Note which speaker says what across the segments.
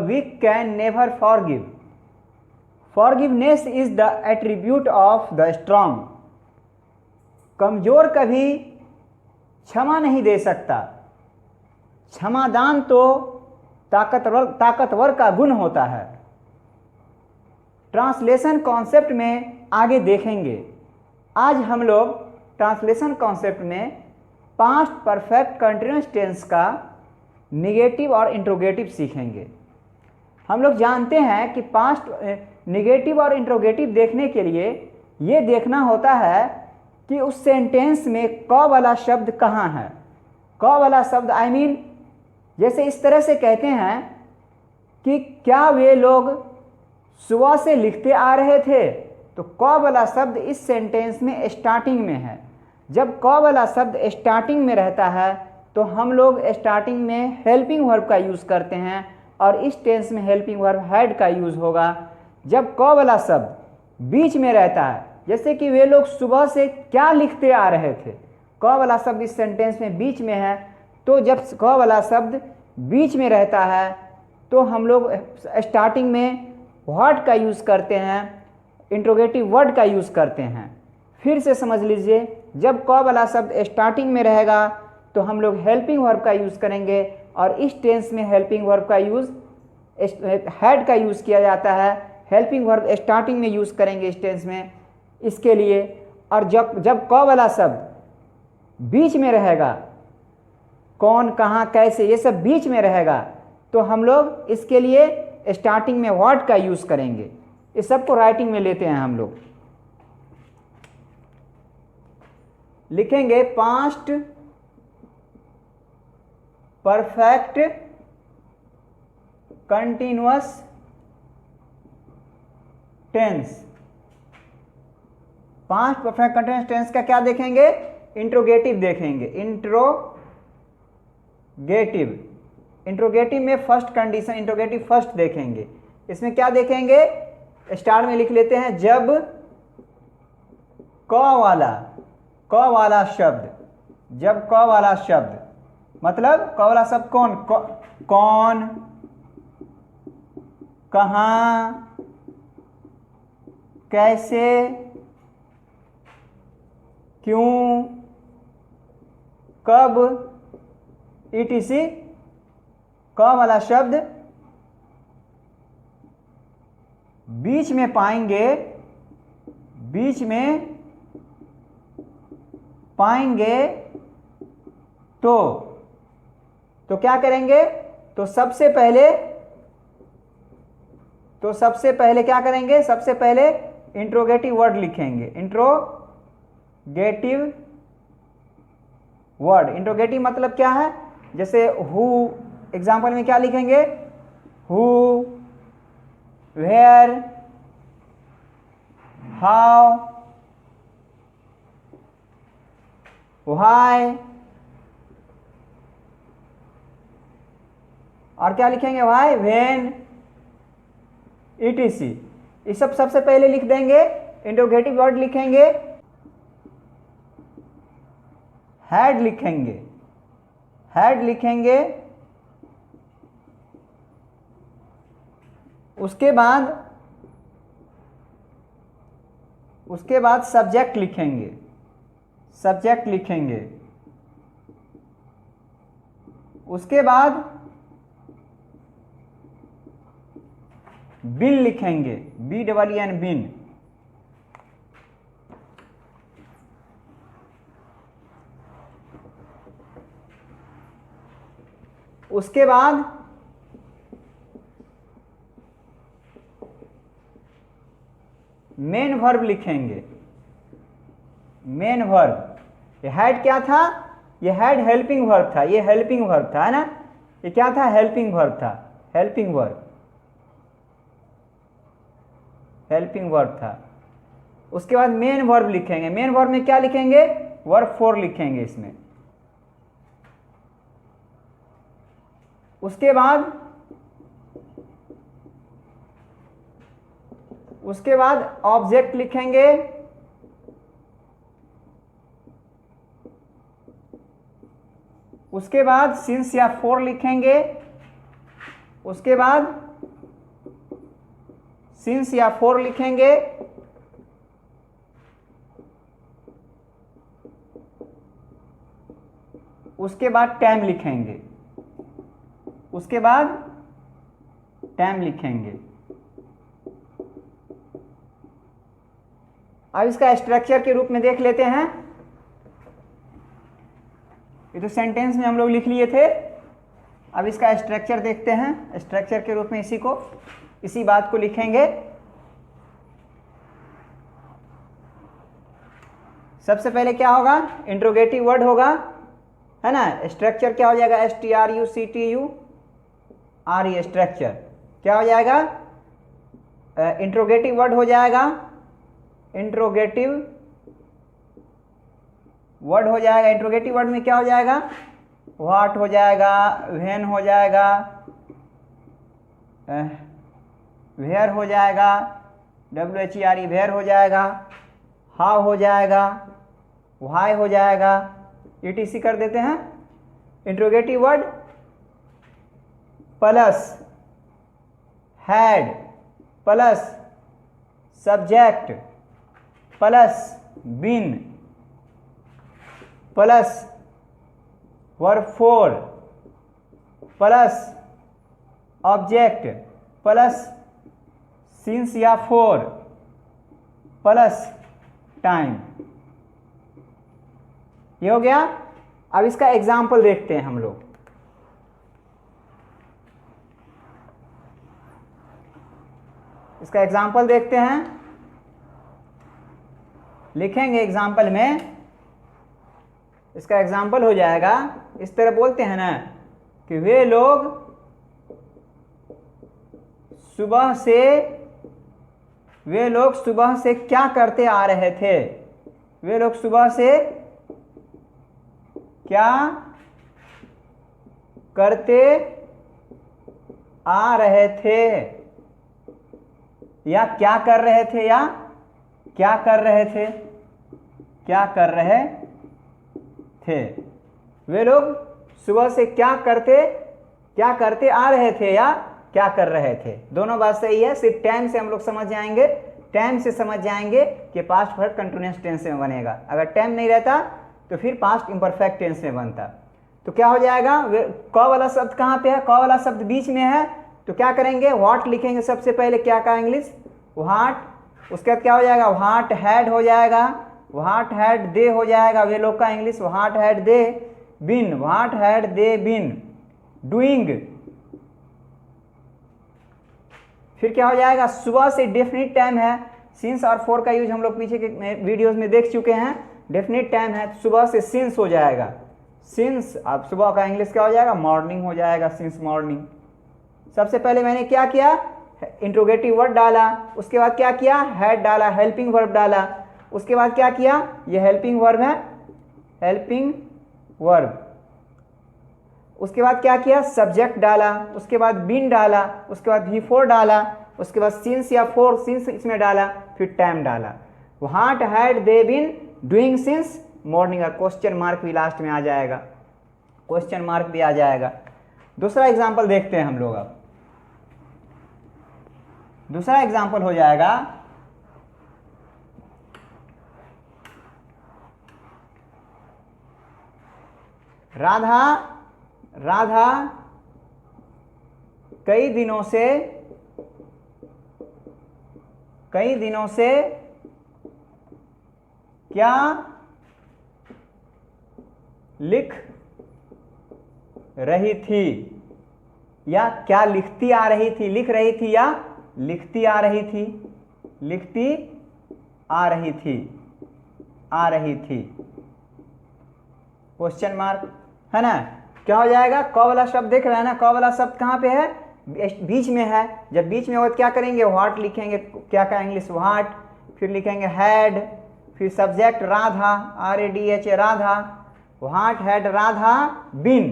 Speaker 1: weak can never forgive. Forgiveness is the attribute of the strong. कमजोर कभी क्षमा नहीं दे सकता, क्षमादान तो ताकतवर का गुण होता है। ट्रांसलेशन कॉन्सेप्ट में आगे देखेंगे। आज हम लोग ट्रांसलेशन कॉन्सेप्ट में पास्ट परफेक्ट कंटीन्यूअस टेंस का निगेटिव और इंट्रोगेटिव सीखेंगे। हम लोग जानते हैं कि पास्ट निगेटिव और इंट्रोगेटिव देखने के लिए ये देखना होता है कि उस सेंटेंस में क वाला शब्द कहाँ है। क वाला शब्द जैसे इस तरह से कहते हैं कि क्या वे लोग सुबह से लिखते आ रहे थे, तो क वाला शब्द इस सेंटेंस में स्टार्टिंग में है। जब क वाला शब्द स्टार्टिंग में रहता है तो हम लोग स्टार्टिंग में हेल्पिंग वर्ब का यूज़ करते हैं और इस टेंस में हेल्पिंग वर्ब हैड का यूज़ होगा। जब क वाला शब्द बीच में रहता है, जैसे कि वे लोग सुबह से क्या लिखते आ रहे थे, क वाला शब्द इस सेंटेंस में बीच में है, तो जब क वाला शब्द बीच में रहता है तो हम लोग स्टार्टिंग में व्हाट का यूज़ करते हैं, इंट्रोगेटिव वर्ड का यूज़ करते हैं। फिर से समझ लीजिए, जब क वाला शब्द स्टार्टिंग में रहेगा तो हम लोग हेल्पिंग वर्ब का यूज़ करेंगे और इस टेंस में हेल्पिंग वर्ब का यूज़ हैड का यूज़ किया जाता है। हेल्पिंग वर्ब स्टार्टिंग में यूज़ करेंगे इस टेंस में इसके लिए। और जब क वाला शब्द बीच में रहेगा, कौन कहाँ कैसे ये सब बीच में रहेगा, तो हम लोग इसके लिए स्टार्टिंग में व्हाट का यूज़ करेंगे। इस सब को राइटिंग में लेते हैं हम लोग। लिखेंगे past perfect continuous tense. Past perfect continuous tense का क्या देखेंगे? इंट्रोगेटिव देखेंगे। इंट्रोगेटिव में फर्स्ट कंडीशन, इंट्रोगेटिव फर्स्ट देखेंगे। इसमें क्या देखेंगे? स्टार्ट में लिख लेते हैं, जब क वाला शब्द, जब क वाला शब्द मतलब क वाला शब्द कौन, कहाँ, कैसे, क्यों, कब, etc। क वाला शब्द बीच में पाएंगे तो क्या करेंगे? तो सबसे पहले क्या करेंगे? सबसे पहले इंट्रोगेटिव वर्ड लिखेंगे। इंट्रोगेटिव मतलब क्या है? जैसे हु एग्जाम्पल में क्या लिखेंगे? हु, वेयर, हाउ, व्हाई, और क्या लिखेंगे? Why, when, etc। ये सब सबसे पहले लिख देंगे। इंट्रोगेटिव वर्ड लिखेंगे, हैड लिखेंगे। उसके बाद सब्जेक्ट लिखेंगे। उसके बाद बिन लिखेंगे, BEEN बिन। उसके बाद मेन वर्ब लिखेंगे। मेन वर्ब, ये हैड क्या था? ये हैड हेल्पिंग वर्ब था। ये हेल्पिंग वर्ब था, है ना? ये क्या था? हेल्पिंग वर्ब था। हेल्पिंग वर्ब था। उसके बाद मेन वर्ब लिखेंगे। मेन वर्ब में क्या लिखेंगे? वर्ब 4 लिखेंगे इसमें। उसके बाद ऑब्जेक्ट लिखेंगे। उसके बाद सिंस या फॉर लिखेंगे। उसके बाद सिंस या फॉर लिखेंगे, उसके बाद टाइम लिखेंगे, उसके बाद टाइम लिखेंगे। अब इसका स्ट्रक्चर के रूप में देख लेते हैं। ये तो सेंटेंस में हम लोग लिख लिए थे, अब इसका स्ट्रक्चर देखते हैं। स्ट्रक्चर के रूप में इसी बात को लिखेंगे। सबसे पहले क्या होगा, इंट्रोगेटिव वर्ड होगा, है ना। स्ट्रक्चर क्या हो जाएगा, STRUCTURE, स्ट्रक्चर क्या हो जाएगा, इंट्रोगेटिव वर्ड हो जाएगा, इंट्रोगेटिव वर्ड हो जाएगा। इंट्रोगेटिव वर्ड में क्या हो जाएगा, व्हाट हो जाएगा, व्हेन हो जाएगा, वेयर हो जाएगा, WHERE वेयर हो जाएगा, हाउ हो जाएगा, व्हाई हो जाएगा, ETC कर देते हैं। Interrogative word plus had plus subject plus been plus verb four plus object plus since या फोर प्लस टाइम। ये हो गया। अब इसका एग्जाम्पल देखते हैं हम लोग। इसका एग्जाम्पल देखते हैं, लिखेंगे एग्जाम्पल में। इसका एग्जाम्पल हो जाएगा, इस तरह बोलते हैं ना कि वे लोग सुबह से क्या करते आ रहे थे। वे लोग सुबह से क्या करते आ रहे थे, या क्या कर रहे थे, या क्या कर रहे थे, क्या कर रहे थे। वे लोग सुबह से क्या करते आ रहे थे या क्या कर रहे थे। दोनों बात सही है। सिर्फ टाइम से हम लोग समझ जाएंगे, टाइम से समझ जाएंगे कि पास्ट परफेक्ट कंटीन्यूअस टेंस में बनेगा। अगर टाइम नहीं रहता तो फिर पास्ट इम्परफेक्ट टेंस में बनता। तो क्या हो जाएगा, क वाला शब्द कहाँ पे है, क वाला शब्द बीच में है, तो क्या करेंगे, व्हाट लिखेंगे सबसे पहले। क्या का इंग्लिश, व्हाट। उसके बाद क्या हो जाएगा, व्हाट हैड हो जाएगा, व्हाट हैड दे हो जाएगा। वे लोग का English, what had they been, what had they been doing. फिर क्या हो जाएगा, सुबह से डेफिनिट टाइम है। सिंस और फॉर का यूज हम लोग पीछे के वीडियोस में देख चुके हैं। डेफिनिट टाइम है, सुबह से सिंस हो जाएगा। सिंस, अब सुबह का इंग्लिश क्या हो जाएगा, मॉर्निंग हो जाएगा, सिंस मॉर्निंग। सबसे पहले मैंने क्या किया, इंट्रोगेटिव वर्ड डाला, उसके बाद क्या किया, हैड डाला, हेल्पिंग वर्ब डाला, उसके बाद क्या किया, ये हेल्पिंग वर्ब है, हेल्पिंग वर्ब। उसके बाद क्या किया, सब्जेक्ट डाला, उसके बाद बीन डाला, उसके बाद बिफोर डाला, उसके बाद सिंस या फोर, सिंस इसमें डाला, फिर टाइम डाला। What had they been doing since morning. और क्वेश्चन मार्क भी लास्ट में आ जाएगा, क्वेश्चन मार्क भी आ जाएगा। दूसरा एग्जांपल देखते हैं हम लोग। अब दूसरा एग्जांपल हो जाएगा, राधा कई दिनों से क्या लिख रही थी, या क्या लिखती आ रही थी। लिख रही थी या लिखती आ रही थी, लिखती आ रही थी, आ रही थी, क्वेश्चन मार्क, है ना। क्या हो जाएगा, क वाला शब्द देख रहे हैं ना, क वाला शब्द कहाँ पे है, बीच में है। जब बीच में हो तो क्या करेंगे, व्हाट लिखेंगे, क्या का इंग्लिश व्हाट, फिर लिखेंगे हैड, फिर subject Radha, RADH Radha, what had Radha been.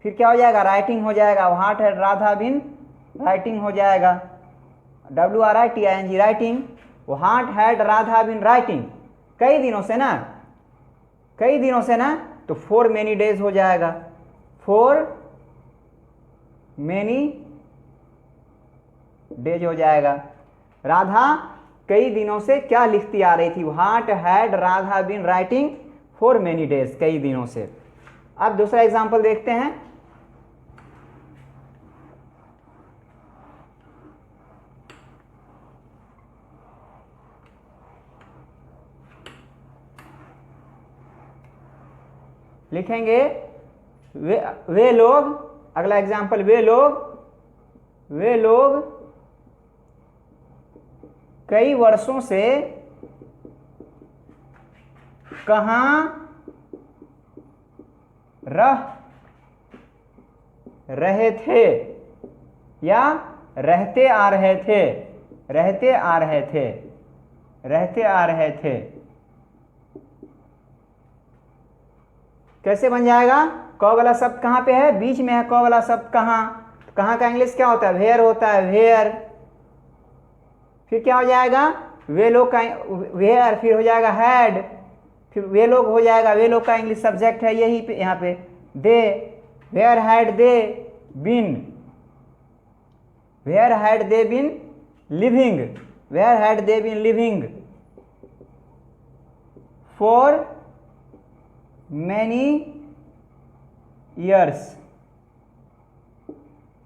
Speaker 1: फिर क्या हो जाएगा, राइटिंग हो जाएगा, what had Radha been writing हो जाएगा, WRITING writing, what had Radha been writing. कई दिनों से ना, कई दिनों से ना, तो फॉर मेनी डेज हो जाएगा, फॉर मेनी डेज हो जाएगा। राधा कई दिनों से क्या लिखती आ रही थी, what had Radha been writing for many days, कई दिनों से। अब दूसरा एग्जाम्पल देखते हैं। लिखेंगे वे लोग, अगला एग्जाम्पल, वे लोग कई वर्षों से कहां रह रहे थे या रहते आ रहे थे, रहते आ रहे थे, रहते आ रहे थे। कैसे बन जाएगा, क वाला शब्द कहां पे है, बीच में है। क वाला शब्द कहां, कहां का इंग्लिश क्या होता है, वेयर होता है, वेयर। फिर क्या हो जाएगा, वे लोग का वेयर, फिर हो जाएगा हैड, फिर वे लोग हो जाएगा, वे लोग का इंग्लिश सब्जेक्ट है यही पे, यहाँ पे they, where had they been, where had they been living, where had they been living for many years.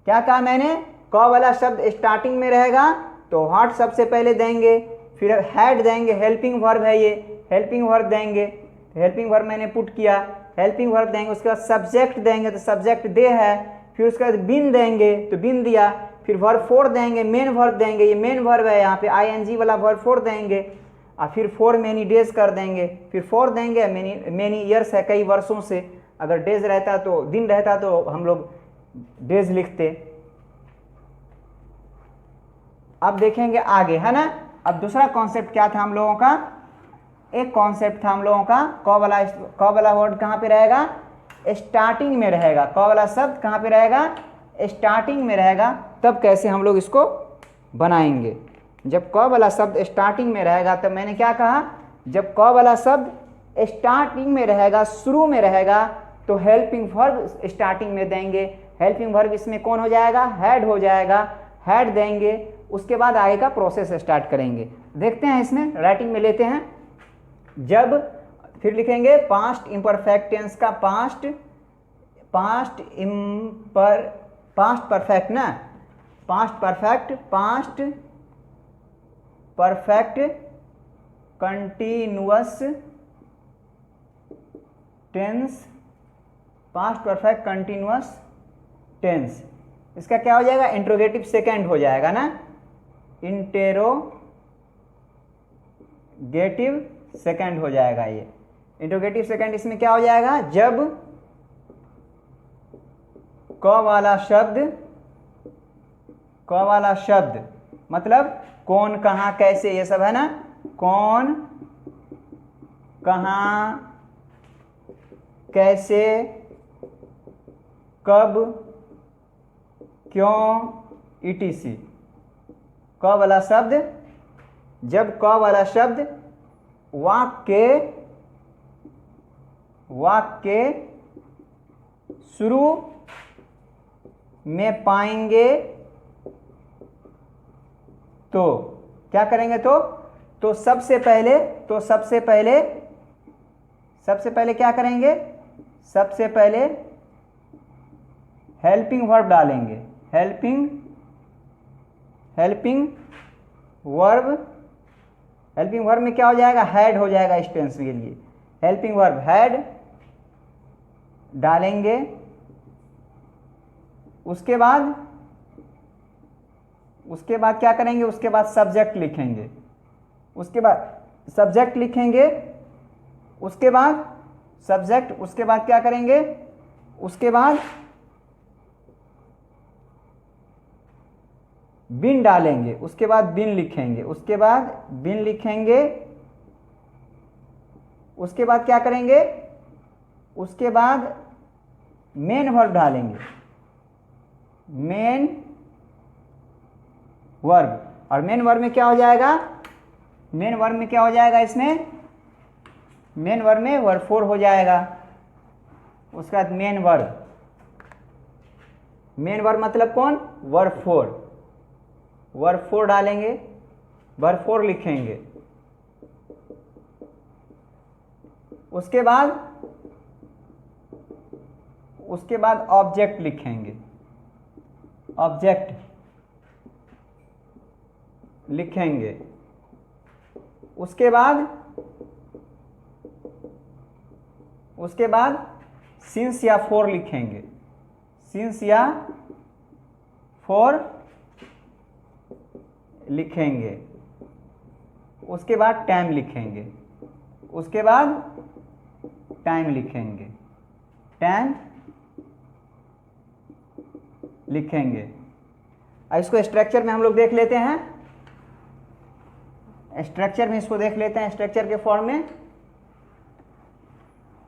Speaker 1: क्या कहा मैंने, क वाला शब्द स्टार्टिंग में रहेगा तो व्हाट सबसे पहले देंगे, फिर हैड देंगे, हेल्पिंग वर्ब है ये, हेल्पिंग वर्ब देंगे, हेल्पिंग वर्ब मैंने पुट किया, हेल्पिंग वर्ब देंगे, उसके बाद सब्जेक्ट देंगे तो सब्जेक्ट दे है, फिर उसके बाद बिन देंगे तो बिन दिया, फिर वर्ब फोर देंगे, मेन वर्ब देंगे, ये मेन वर्ब है यहाँ पे, आईएनजी वाला वर्ब फोर देंगे, और फिर फॉर मेनी डेज कर देंगे, फिर फोर देंगे, मेनी ईयर्स है कई वर्षों से, अगर डेज रहता तो दिन रहता तो हम लोग डेज लिखते। अब देखेंगे आगे, है ना। अब दूसरा कॉन्सेप्ट क्या था हम लोगों का, एक कॉन्सेप्ट था हम लोगों का, क वाला वर्ड कहाँ पे रहेगा, स्टार्टिंग में रहेगा, क वाला शब्द कहाँ पे रहेगा, स्टार्टिंग में रहेगा। तब कैसे हम लोग इसको बनाएंगे, जब क वाला शब्द स्टार्टिंग में रहेगा, तब मैंने क्या कहा, जब क वाला शब्द स्टार्टिंग में रहेगा, शुरू में रहेगा, तो हेल्पिंग वर्ब स्टार्टिंग में देंगे। हेल्पिंग वर्ब इसमें कौन हो जाएगा, हैड हो जाएगा, हैड देंगे, उसके बाद आगे का प्रोसेस स्टार्ट करेंगे। देखते हैं इसमें, राइटिंग में लेते हैं। जब, फिर लिखेंगे पास्ट इम्परफेक्ट टेंस का पास्ट परफेक्ट ना, past perfect continuous tense, past perfect continuous tense, इसका क्या हो जाएगा, इंट्रोगेटिव सेकंड हो जाएगा ना, इंटेरोगेटिव सेकंड हो जाएगा ये। इंट्रोगेटिव सेकंड इसमें क्या हो जाएगा, जब क वाला शब्द मतलब कौन, कहाँ, कैसे, ये सब है ना, कौन, कहाँ, कैसे, कब, क्यों, etc। क वाला शब्द, जब क वाला शब्द वाक्य शुरू में पाएंगे तो क्या करेंगे, तो सबसे पहले क्या करेंगे, सबसे पहले हेल्पिंग वर्ब डालेंगे, हेल्पिंग वर्ब में क्या हो जाएगा, हैड हो जाएगा इस टेंस के लिए, हेल्पिंग वर्ब हैड डालेंगे। उसके बाद क्या करेंगे, उसके बाद सब्जेक्ट लिखेंगे, उसके बाद क्या करेंगे, उसके बाद बिन डालेंगे, उसके बाद बिन लिखेंगे, उसके बाद क्या करेंगे, उसके बाद मेन वर्ब डालेंगे, मेन वर्ब, और मेन वर्ब में क्या हो जाएगा, इसमें मेन वर्ब में वर्ब फोर हो जाएगा। उसके बाद मेन वर्ब मतलब कौन, वर्ब फोर, वर्ब फोर डालेंगे, वर्ब फोर लिखेंगे। उसके बाद ऑब्जेक्ट लिखेंगे, ऑब्जेक्ट लिखेंगे। उसके बाद सिंस या फोर लिखेंगे, सिंस या फोर लिखेंगे। उसके बाद टाइम लिखेंगे, उसके बाद टाइम लिखेंगे, टाइम लिखेंगे। अब इसको स्ट्रक्चर में हम लोग देख लेते हैं, स्ट्रक्चर में इसको देख लेते हैं, स्ट्रक्चर के फॉर्म में।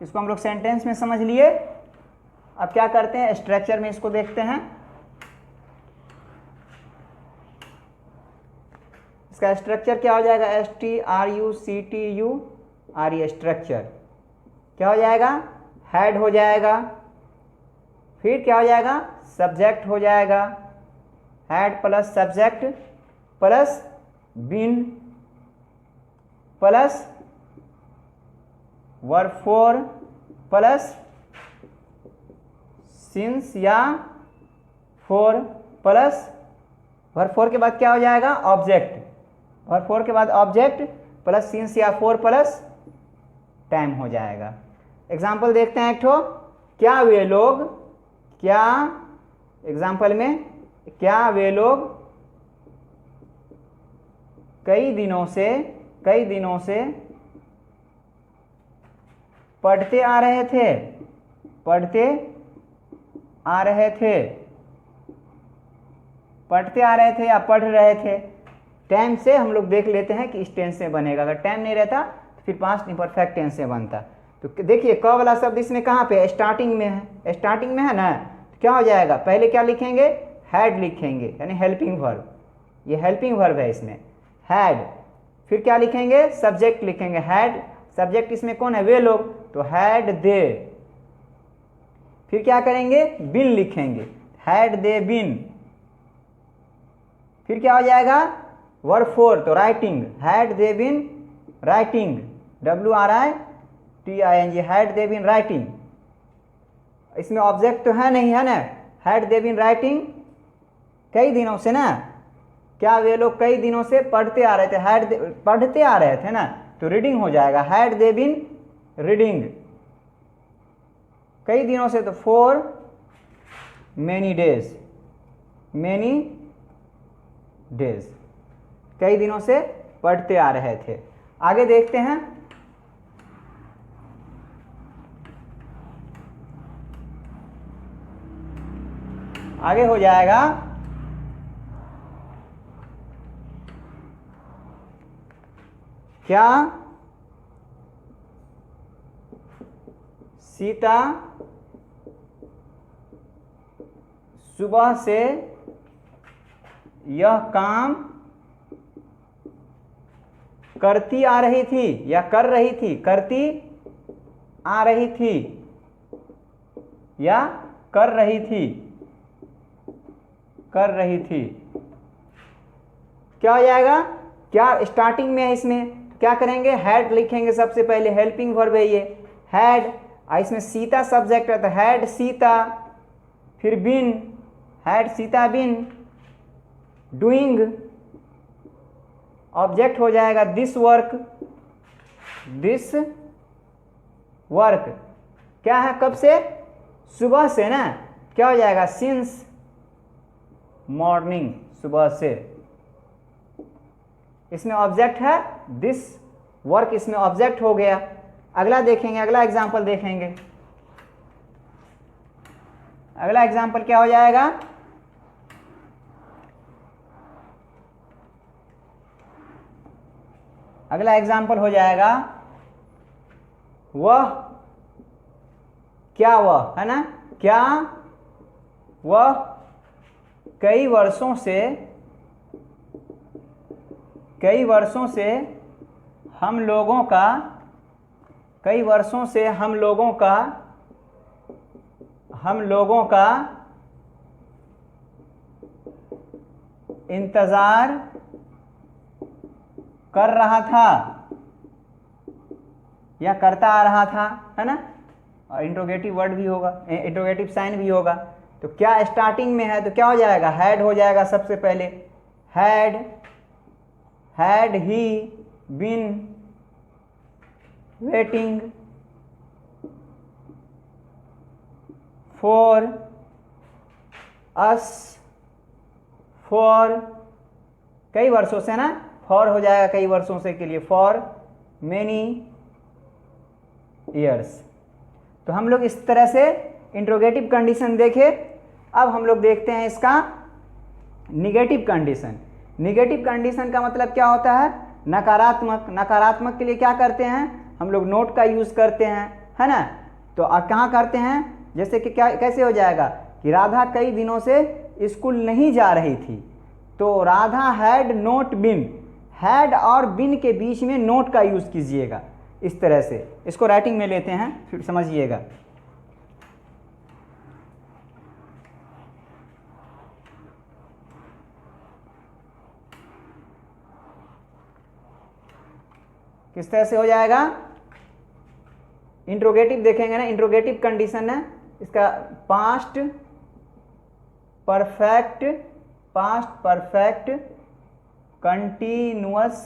Speaker 1: इसको हम लोग सेंटेंस में समझ लिए। अब क्या करते हैं, स्ट्रक्चर में इसको देखते हैं। इसका स्ट्रक्चर क्या हो जाएगा, STRUCTURE, स्ट्रक्चर क्या हो जाएगा, हेड हो जाएगा। फिर क्या हो जाएगा, सब्जेक्ट हो जाएगा, had plus subject plus been plus verb four plus since या फोर प्लस वर्ब फोर के बाद क्या हो जाएगा, ऑब्जेक्ट, वर्ब फोर के बाद ऑब्जेक्ट प्लस सिंस या फोर प्लस टाइम हो जाएगा। एग्जाम्पल देखते हैं एक ठो, क्या वे लोग, क्या एग्जाम्पल में, क्या वे लोग कई दिनों से पढ़ते आ रहे थे, पढ़ते आ रहे थे, पढ़ते आ रहे थे या पढ़ रहे थे। टाइम से हम लोग देख लेते हैं कि इस टेंस में बनेगा। अगर टाइम नहीं रहता तो फिर पास्ट इम्परफेक्ट टेंस से बनता। तो देखिए क वाला शब्द इसमें कहाँ पे है, स्टार्टिंग में है, स्टार्टिंग में है ना। तो क्या हो जाएगा, पहले क्या लिखेंगे, हैड लिखेंगे, यानी हेल्पिंग वर्ब, ये हेल्पिंग वर्ब है इसमें, हैड। फिर क्या लिखेंगे, सब्जेक्ट लिखेंगे, हैड, सब्जेक्ट इसमें कौन है, वे लोग, तो हैड दे। फिर क्या करेंगे, बिन लिखेंगे, हैड दे बिन। फिर क्या हो जाएगा, वर्ब फोर, तो writing, had they bin writing, WRITING, had they bin writing. इसमें ऑब्जेक्ट तो है नहीं, है ना, हैड दे बिन राइटिंग कई दिनों से ना, क्या वे लोग कई दिनों से पढ़ते आ रहे थे, पढ़ते आ रहे थे ना, तो रीडिंग हो जाएगा, हैड दे बिन रीडिंग कई दिनों से, तो for many days, many days, कई दिनों से पढ़ते आ रहे थे। आगे देखते हैं, आगे हो जाएगा, क्या सीता सुबह से यह काम करती आ रही थी या कर रही थी, करती आ रही थी या कर रही थी, कर रही थी। क्या हो जाएगा, क्या स्टार्टिंग में है इसमें, क्या करेंगे, हैड लिखेंगे सबसे पहले, हेल्पिंग वर्ब है ये, हैड, इसमें सीता सब्जेक्ट है तो हैड सीता, फिर been, had Sita been doing, object हो जाएगा दिस वर्क, दिस वर्क क्या है, कब से, सुबह से ना, क्या हो जाएगा, सिंस मॉर्निंग, सुबह से। इसमें ऑब्जेक्ट है दिस वर्क, इसमें ऑब्जेक्ट हो गया। अगला देखेंगे, अगला एग्जांपल देखेंगे। अगला एग्जांपल क्या हो जाएगा, अगला एग्जांपल हो जाएगा, वह, क्या वह, है ना, क्या वह कई वर्षों से हम लोगों का, कई वर्षों से हम लोगों इंतजार कर रहा था या करता आ रहा था, है ना। और इंट्रोगेटिव वर्ड भी होगा, इंट्रोगेटिव साइन भी होगा। तो क्या स्टार्टिंग में है तो क्या हो जाएगा, हैड हो जाएगा सबसे पहले। Had he been waiting for us for, कई वर्षों से ना, फॉर हो जाएगा कई वर्षों से के लिए, फॉर मेनी ईयर्स। तो हम लोग इस तरह से इंट्रोगेटिव कंडीशन देखे। अब हम लोग देखते हैं इसका निगेटिव कंडीशन। निगेटिव कंडीशन का मतलब क्या होता है, नकारात्मक। नकारात्मक के लिए क्या करते हैं हम लोग, नोट का यूज करते हैं, है ना। तो कहाँ करते हैं, जैसे कि क्या कैसे हो जाएगा कि राधा कई दिनों से स्कूल नहीं जा रही थी, तो Radha had not been, had और बिन के बीच में नोट का यूज कीजिएगा इस तरह से। इसको राइटिंग में लेते हैं, फिर समझिएगा। किस तरह से हो जाएगा, इंट्रोगेटिव देखेंगे ना, इंट्रोगेटिव कंडीशन है इसका पास्ट परफेक्ट कंटिन्यूअस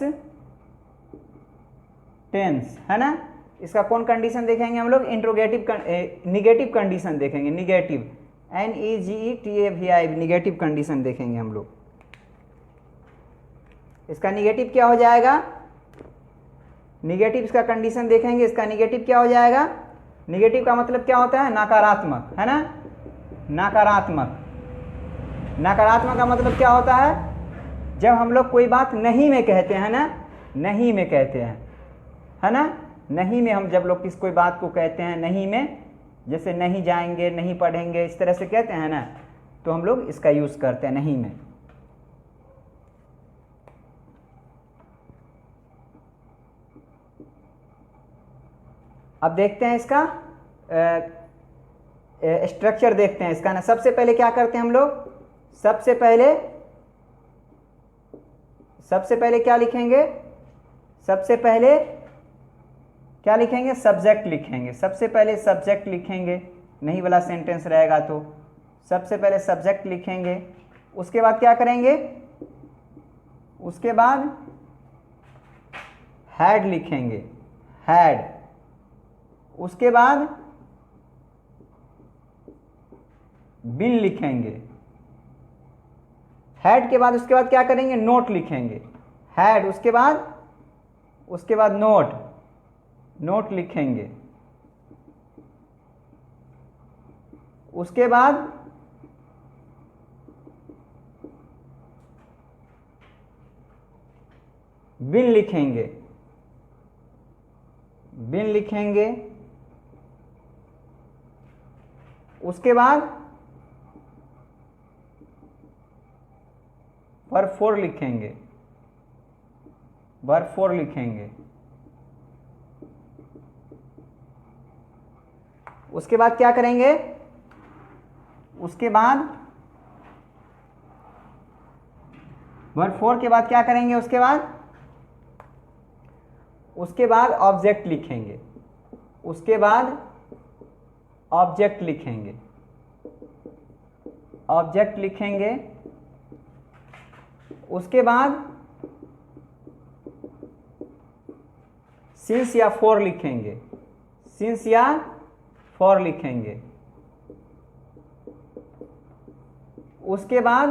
Speaker 1: टेंस, है ना। इसका कौन कंडीशन देखेंगे हम लोग, इंट्रोगेटिव निगेटिव कंडीशन देखेंगे, निगेटिव, NEGETIV, निगेटिव कंडीशन देखेंगे हम लोग। इसका निगेटिव क्या हो जाएगा, निगेटिव इसका कंडीशन देखेंगे, इसका निगेटिव क्या हो जाएगा। निगेटिव का मतलब क्या होता है, नकारात्मक, है ना। नकारात्मक, नकारात्मक का मतलब क्या होता है, जब हम लोग कोई बात नहीं में कहते हैं ना, नहीं में कहते हैं, है ना। नहीं में हम जब लोग किस कोई बात को कहते हैं नहीं में, जैसे नहीं जाएंगे, नहीं पढ़ेंगे, इस तरह से कहते हैं ना, तो हम लोग इसका यूज करते हैं नहीं में। अब देखते हैं इसका स्ट्रक्चर देखते हैं इसका ना। सबसे पहले क्या करते हैं हम लोग, सबसे पहले क्या लिखेंगे, सबसे पहले क्या लिखेंगे, सब्जेक्ट लिखेंगे। सबसे पहले सब्जेक्ट लिखेंगे, नहीं वाला सेंटेंस रहेगा तो सबसे पहले सब्जेक्ट लिखेंगे। उसके बाद क्या करेंगे, उसके बाद हैड लिखेंगे, हैड। उसके बाद बिन लिखेंगे, हैड के बाद उसके बाद क्या करेंगे, नोट लिखेंगे, हैड। उसके बाद नोट लिखेंगे। उसके बाद बिन लिखेंगे, उसके बाद वर्ब फोर लिखेंगे, उसके बाद क्या करेंगे, उसके बाद वर्ब फोर के बाद क्या करेंगे, उसके बाद ऑब्जेक्ट लिखेंगे, उसके बाद ऑब्जेक्ट लिखेंगे। उसके बाद सिंस या फॉर लिखेंगे, उसके बाद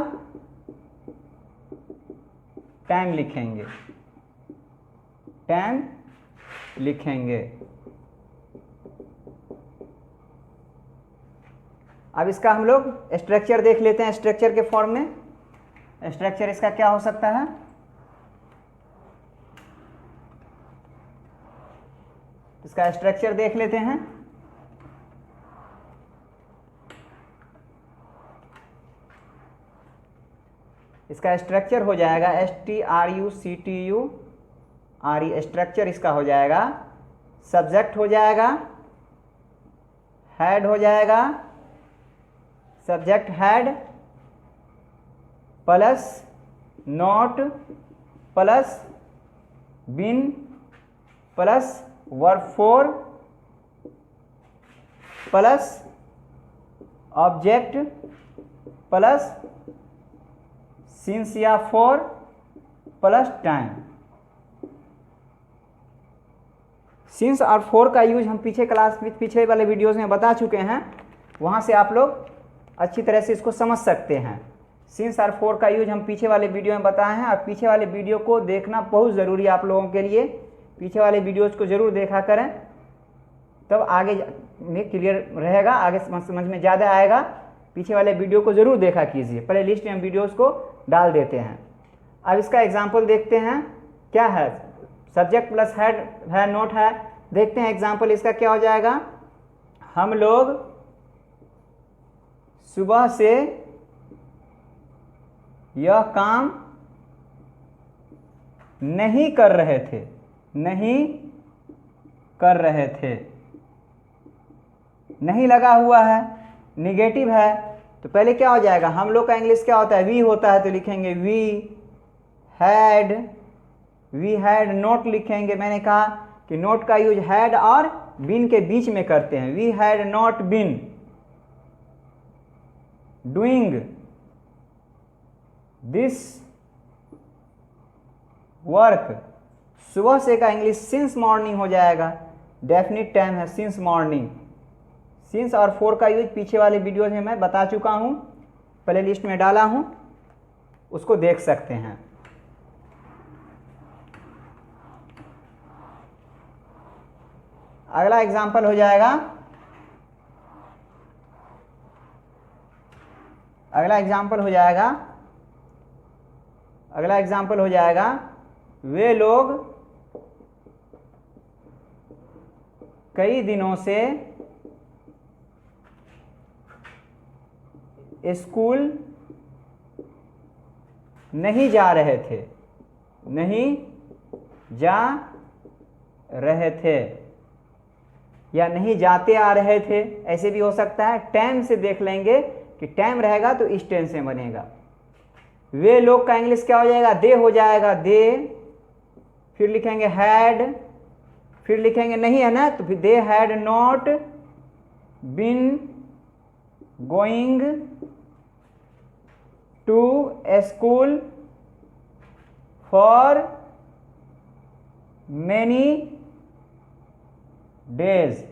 Speaker 1: टाइम लिखेंगे। अब इसका हम लोग स्ट्रक्चर देख लेते हैं, स्ट्रक्चर के फॉर्म में। स्ट्रक्चर इसका क्या हो सकता है, इसका स्ट्रक्चर देख लेते हैं। इसका स्ट्रक्चर हो जाएगा STRUCTURE। स्ट्रक्चर इसका हो जाएगा, सब्जेक्ट हो जाएगा, हैड हो जाएगा, subject had plus not plus been plus verb four plus object plus since या फॉर प्लस टाइम। सिंस और फॉर का यूज हम पीछे वाले वीडियोस में बता चुके हैं, वहाँ से आप लोग अच्छी तरह से इसको समझ सकते हैं। सिंस और फॉर का यूज हम पीछे वाले वीडियो में बताए हैं, और पीछे वाले वीडियो को देखना बहुत ज़रूरी है आप लोगों के लिए। पीछे वाले वीडियोस को ज़रूर देखा करें, तब आगे में क्लियर रहेगा, आगे समझ में ज़्यादा आएगा। पीछे वाले वीडियो को ज़रूर देखा कीजिए। प्ले लिस्ट में हम वीडियोज़ को डाल देते हैं। अब इसका एग्जाम्पल देखते हैं क्या है। सब्जेक्ट प्लस हेड है, नोट है। देखते हैं एग्जाम्पल इसका क्या हो जाएगा। हम लोग सुबह से यह काम नहीं कर रहे थे, नहीं कर रहे थे। नहीं लगा हुआ है, निगेटिव है, तो पहले क्या हो जाएगा। हम लोग का इंग्लिश क्या होता है, वी होता है, तो लिखेंगे वी हैड नोट लिखेंगे। मैंने कहा कि नोट का यूज हैड और बीन के बीच में करते हैं। We had not been doing this work. सुबह से का इंग्लिश सिंस मॉर्निंग हो जाएगा, डेफिनिट टाइम है सिंस मॉर्निंग। सिंस और फॉर का यूज पीछे वाले वीडियोज में मैं बता चुका हूं, प्ले लिस्ट में डाला हूं, उसको देख सकते हैं। अगला एग्जाम्पल हो जाएगा, अगला एग्जाम्पल हो जाएगा वे लोग कई दिनों से स्कूल नहीं जा रहे थे, नहीं जा रहे थे, या नहीं जाते आ रहे थे, ऐसे भी हो सकता है। टाइम से देख लेंगे कि टाइम रहेगा तो इस टेंस में बनेगा। वे लोग का इंग्लिश क्या हो जाएगा, दे हो जाएगा, दे। फिर लिखेंगे हैड, फिर लिखेंगे नहीं है ना, तो फिर they had not been going to school for many days.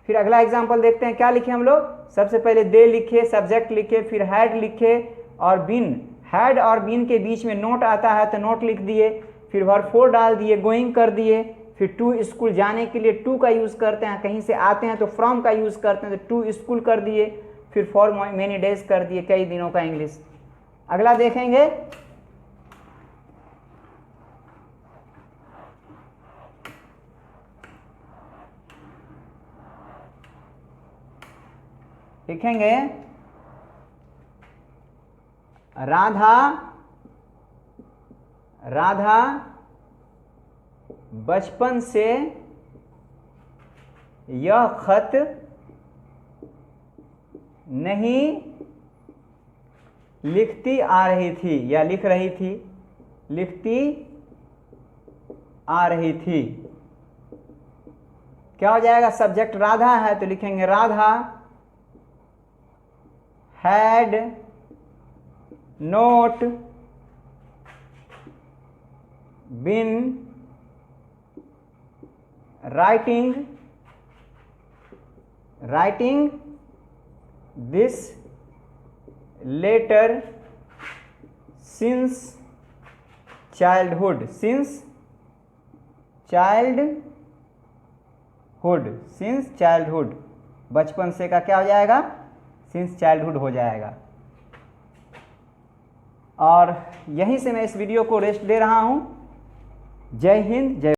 Speaker 1: फिर अगला एग्जांपल देखते हैं क्या लिखे हम लोग। सबसे पहले दे लिखे, सब्जेक्ट लिखे, फिर हैड लिखे और बीन। हैड और बीन के बीच में नोट आता है तो नोट लिख दिए, फिर वर्ब फोर डाल दिए, गोइंग कर दिए, फिर टू स्कूल जाने के लिए टू का यूज़ करते हैं, कहीं से आते हैं तो फ्रॉम का यूज़ करते हैं, तो टू स्कूल कर दिए, फिर फॉर मैनी डेज कर दिए, कई दिनों का इंग्लिश। अगला देखेंगे, लिखेंगे राधा बचपन से यह खत नहीं लिखती आ रही थी, या लिख रही थी, लिखती आ रही थी। क्या हो जाएगा, सब्जेक्ट राधा है तो लिखेंगे Radha had not been writing this letter since childhood. Since childhood, बचपन से का क्या हो जाएगा, सिंस चाइल्डहुड हो जाएगा। और यहीं से मैं इस वीडियो को रेस्ट दे रहा हूं। जय हिंद, जय